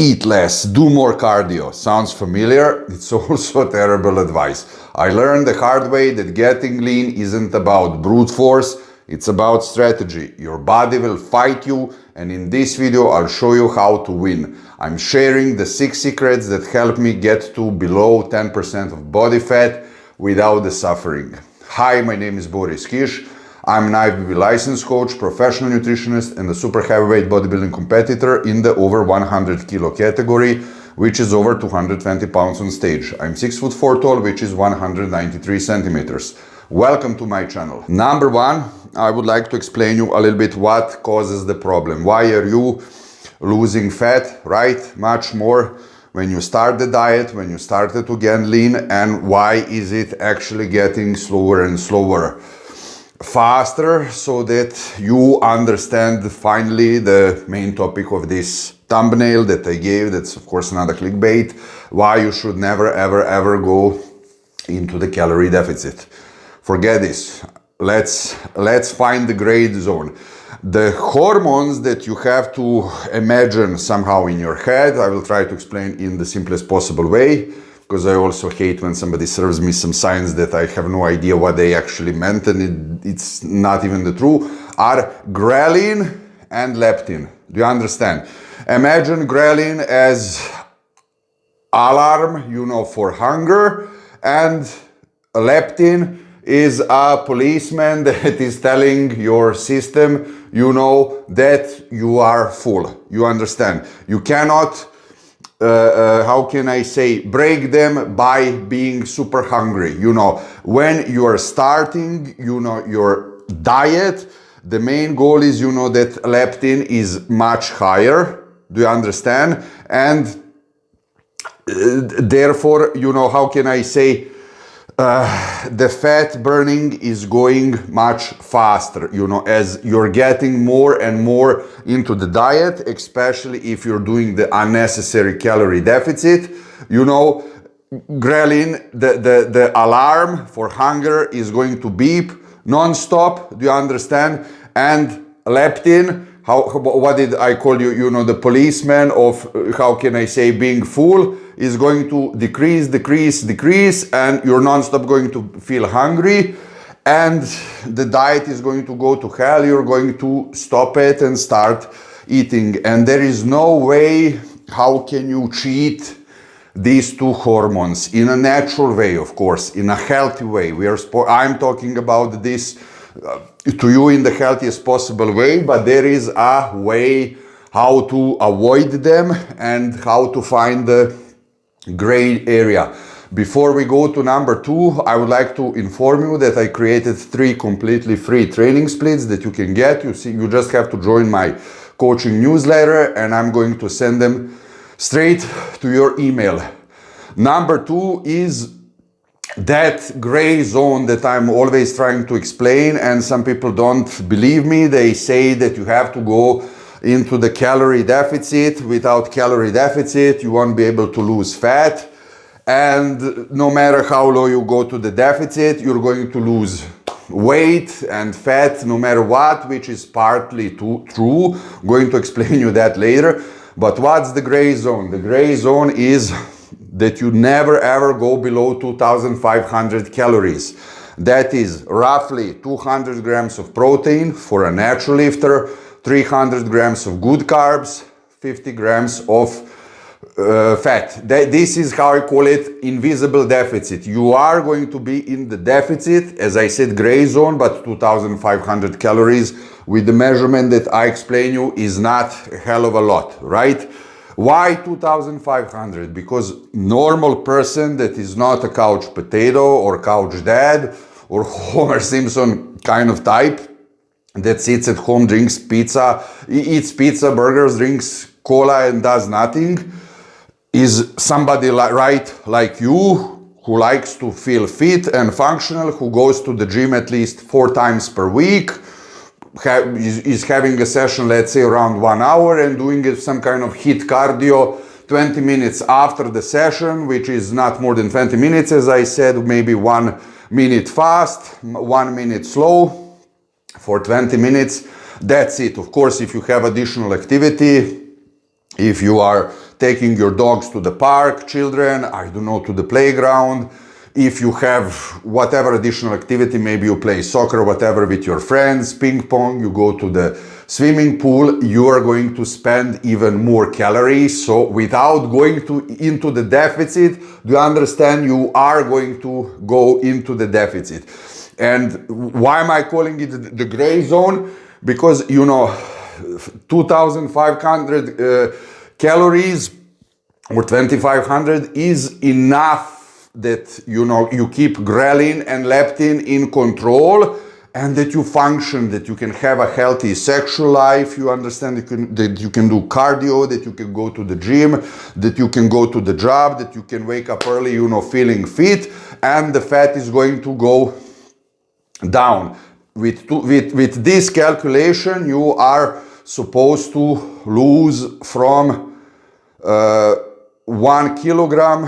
Eat less, do more cardio. Sounds familiar? It's also terrible advice. I learned the hard way that getting lean isn't about brute force, it's about strategy. Your body will fight you, and in this video I'll show you how to win. I'm sharing the 6 secrets that help me get to below 10% of body fat without the suffering. Hi, my name is Boris Kish. I'm an IFBB license coach, professional nutritionist, and a super heavyweight bodybuilding competitor in the over 100 kilo category, which is over 220 pounds on stage. I'm 6'4" tall, which is 193 centimeters. Welcome to my channel. Number one, I would like to explain you a little bit what causes the problem. Why are you losing fat, right? Much more when you start the diet, when you started to get lean, and why is it actually getting slower and slower? Faster, so that you understand finally the main topic of this thumbnail that I gave. That's of course another clickbait. Why you should never ever go into the calorie deficit. Forget this. Let's find the gray zone. The hormones that you have to imagine somehow in your head, I will try to explain in the simplest possible way, because I also hate when somebody serves me some science that I have no idea what they actually meant and it's not even the truth, are ghrelin and leptin. Do you understand? Imagine ghrelin as alarm, for hunger, and leptin is a policeman that is telling your system, that you are full. You understand? You cannot how can I say, break them by being super hungry. When you are starting, your diet, the main goal is, that leptin is much higher. Do you understand? And therefore, how can I say, the fat burning is going much faster, as you're getting more and more into the diet, especially if you're doing the unnecessary calorie deficit. Ghrelin, the alarm for hunger is going to beep non-stop. Do you understand? And leptin, what did I call you? The policeman of, how can I say, being full, is going to decrease, and you're non-stop going to feel hungry, and the diet is going to go to hell. You're going to stop it and start eating, and there is no way how can you cheat these two hormones in a natural way, of course, in a healthy way. I'm talking about this to you in the healthiest possible way, but there is a way how to avoid them and how to find the gray area. Before we go to number 2, I would like to inform you that I created 3 completely free training splits that you can get. You just have to join my coaching newsletter, and I'm going to send them straight to your email. Number 2 is that gray zone that I'm always trying to explain, and some people don't believe me. They say that you have to go into the calorie deficit. Without calorie deficit, you won't be able to lose fat. And no matter how low you go to the deficit, you're going to lose weight and fat no matter what, which is partly true. I'm going to explain you that later. But what's the gray zone? The gray zone is that you never ever go below 2,500 calories. That is roughly 200 grams of protein for a natural lifter, 300 grams of good carbs, 50 grams of fat. This is how I call it invisible deficit. You are going to be in the deficit, as I said, gray zone, but 2,500 calories with the measurement that I explain you is not a hell of a lot, right? Why 2,500? Because normal person that is not a couch potato or couch dad or Homer Simpson kind of type that sits at home, drinks pizza, eats pizza, burgers, drinks cola and does nothing, is somebody like you, who likes to feel fit and functional, who goes to the gym at least 4 times per week, is having a session, let's say around 1 hour, and doing some kind of HIIT cardio 20 minutes after the session, which is not more than 20 minutes, as I said, maybe 1 minute fast, 1 minute slow for 20 minutes. That's it. Of course, if you have additional activity, if you are taking your dogs to the park, children, I don't know, to the playground, if you have whatever additional activity, maybe you play soccer, whatever, with your friends, ping pong, you go to the swimming pool, you are going to spend even more calories. So without going into the deficit, do you understand, you are going to go into the deficit. And why am I calling it the gray zone? Because, you know, 2,500 calories or 2,500 is enough that, you know, you keep ghrelin and leptin in control, and that you function, that you can have a healthy sexual life, you understand, that you can do cardio, that you can go to the gym, that you can go to the job, that you can wake up early, you know, feeling fit, and the fat is going to go down. With this calculation, you are supposed to lose from 1 kilogram,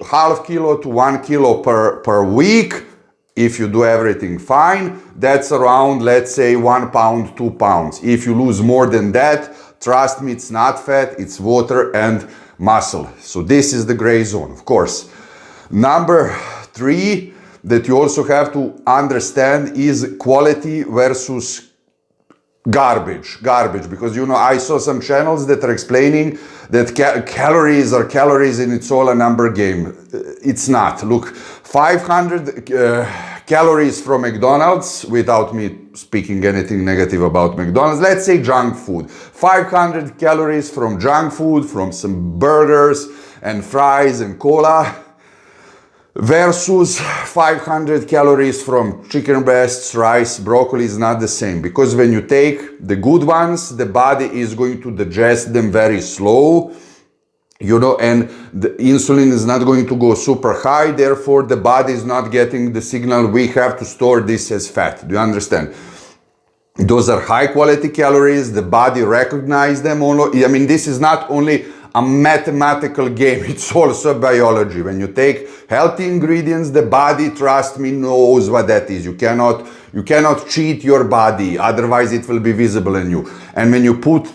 half kilo to 1 kilo per week. If you do everything fine, that's around, let's say, 1 pound, 2 pounds. If you lose more than that, trust me, it's not fat, it's water and muscle. So this is the gray zone, of course. Number 3 that you also have to understand is quality versus garbage, because, you know, I saw some channels that are explaining that calories are calories and it's all a number game. It's not. Look, 500 calories from McDonald's, without me speaking anything negative about McDonald's, let's say junk food, 500 calories from junk food, from some burgers and fries and cola, versus 500 calories from chicken breasts, rice, broccoli is not the same. Because when you take the good ones, the body is going to digest them very slow, you know, and the insulin is not going to go super high. Therefore, the body is not getting the signal, we have to store this as fat. Do you understand? Those are high quality calories. The body recognizes them. I mean, this is not only a mathematical game, it's also biology. When you take healthy ingredients, the body, trust me, knows what that is. You cannot cheat your body, otherwise it will be visible in you. And when you put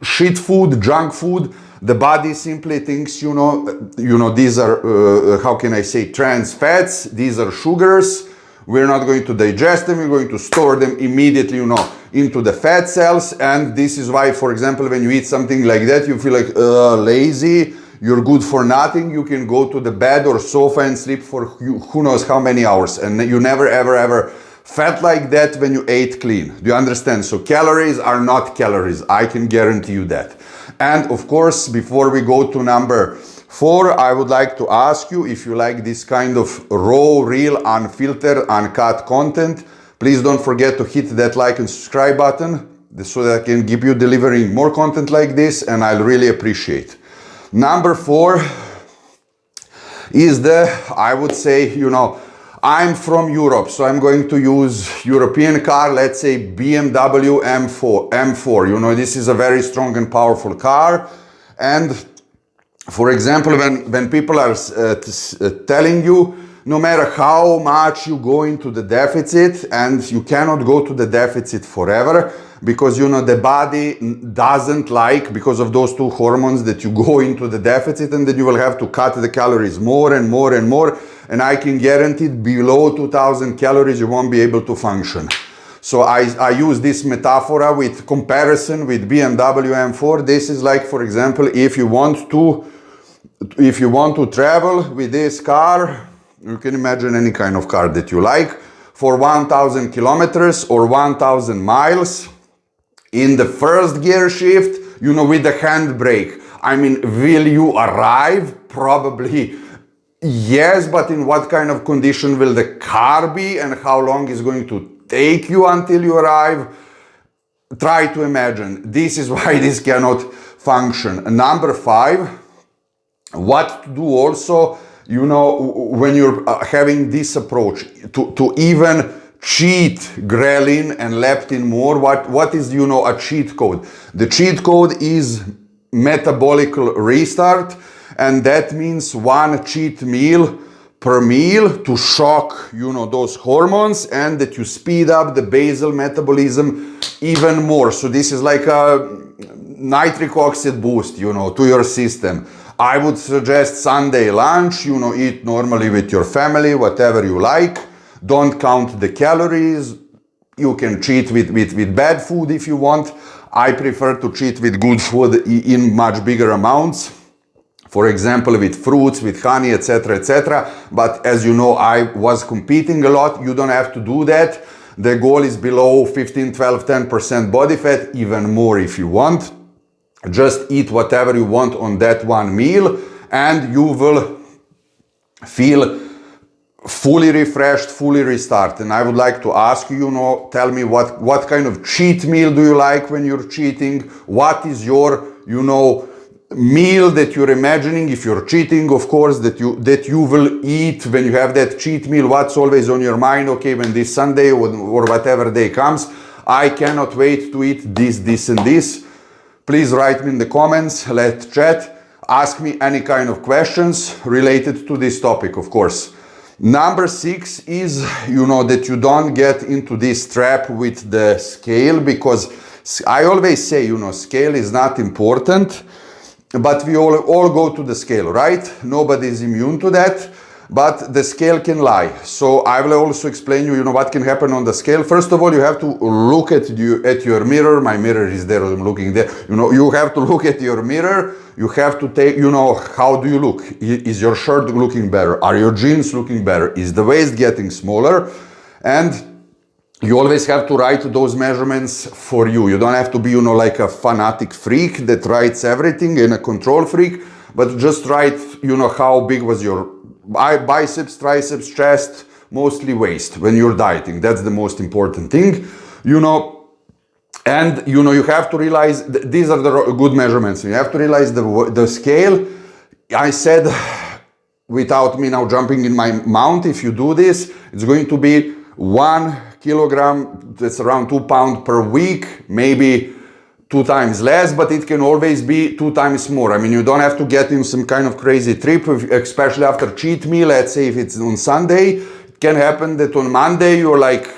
shit food, junk food, the body simply thinks, you know, these are, how can I say, trans fats, these are sugars, we're not going to digest them, we're going to store them immediately, you know, into the fat cells. And this is why, for example, when you eat something like that, you feel like lazy, you're good for nothing, you can go to the bed or sofa and sleep for who knows how many hours, and you never ever felt like that when you ate clean. Do you understand? So calories are not calories, I can guarantee you that. And of course, before we go to number 4, I would like to ask you, if you like this kind of raw, real, unfiltered, uncut content, please don't forget to hit that like and subscribe button so that I can keep you delivering more content like this, and I'll really appreciate. Number 4 is I would say, you know, I'm from Europe, so I'm going to use European car, let's say BMW M4. You know, this is a very strong and powerful car. And for example, when people are telling you, no matter how much you go into the deficit, and you cannot go to the deficit forever, because, you know, the body doesn't like, because of those 2 hormones, that you go into the deficit and then you will have to cut the calories more and more and more. And I can guarantee below 2,000 calories, you won't be able to function. So I use this metaphor with comparison with BMW M4. This is like, for example, if you want to travel with this car, you can imagine any kind of car that you like, for 1,000 kilometers or 1,000 miles, in the first gear shift, you know, with the handbrake. I mean, will you arrive? Probably yes, but in what kind of condition will the car be, and how long is going to take you until you arrive? Try to imagine. This is why this cannot function. Number 5, what to do also, you know, when you're having this approach to even cheat ghrelin and leptin more. What is, you know, a cheat code? The cheat code is metabolic restart, and that means 1 cheat meal per meal to shock, you know, those hormones, and that you speed up the basal metabolism even more. So this is like nitric oxide boost, you know, to your system. I would suggest Sunday lunch, you know, eat normally with your family, whatever you like. Don't count the calories. You can cheat with bad food if you want. I prefer to cheat with good food in much bigger amounts. For example, with fruits, with honey, etc., etc. But as you know, I was competing a lot. You don't have to do that. The goal is below 15, 12, 10% body fat, even more if you want. Just eat whatever you want on that one meal and you will feel fully refreshed, fully restarted. And I would like to ask you, you know, tell me what kind of cheat meal do you like when you're cheating? What is your, you know, meal that you're imagining if you're cheating, of course, that you will eat when you have that cheat meal? What's always on your mind? Okay, when this Sunday or whatever day comes, I cannot wait to eat this and this. Please write me in the comments, let's chat, ask me any kind of questions related to this topic, of course. Number 6 is, you know, that you don't get into this trap with the scale, because I always say, you know, scale is not important. But we all go to the scale, right? Nobody is immune to that, but the scale can lie. So I will also explain you, you know, what can happen on the scale. First of all, you have to look at your mirror. My mirror is there, I'm looking there. You know, you have to look at your mirror. You have to take, you know, how do you look? Is your shirt looking better? Are your jeans looking better? Is the waist getting smaller? And you always have to write those measurements for you. You don't have to be, you know, like a fanatic freak that writes everything and a control freak, but just write, you know, how big was your biceps, triceps, chest, mostly waist when you're dieting. That's the most important thing, you know. And, you know, you have to realize these are the good measurements. You have to realize the scale. I said, without me now jumping in my mount, if you do this, it's going to be 1 kilogram, that's around 2 pounds per week, maybe 2 times less, but it can always be 2 times more. I mean, you don't have to get in some kind of crazy trip, especially after cheat meal. Let's say if it's on Sunday, it can happen that on Monday you're like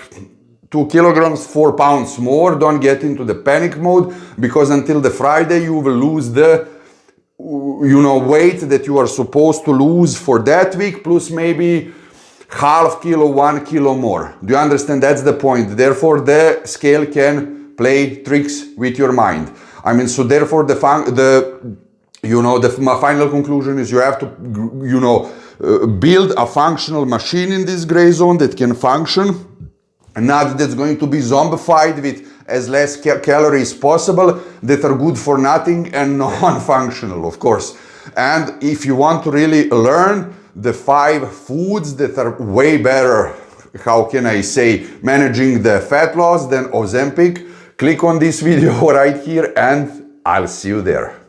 2 kilograms, 4 pounds more. Don't get into the panic mode, because until the Friday you will lose the, you know, weight that you are supposed to lose for that week, plus maybe half kilo, 1 kilo more. Do you understand? That's the point. Therefore, the scale can play tricks with your mind. I mean, so therefore, the final conclusion is you have to, you know, build a functional machine in this gray zone that can function, and not that's going to be zombified with as less calories possible that are good for nothing and non-functional, of course. And if you want to really learn the 5 foods that are way better, how can I say, managing the fat loss than Ozempic, click on this video right here and I'll see you there.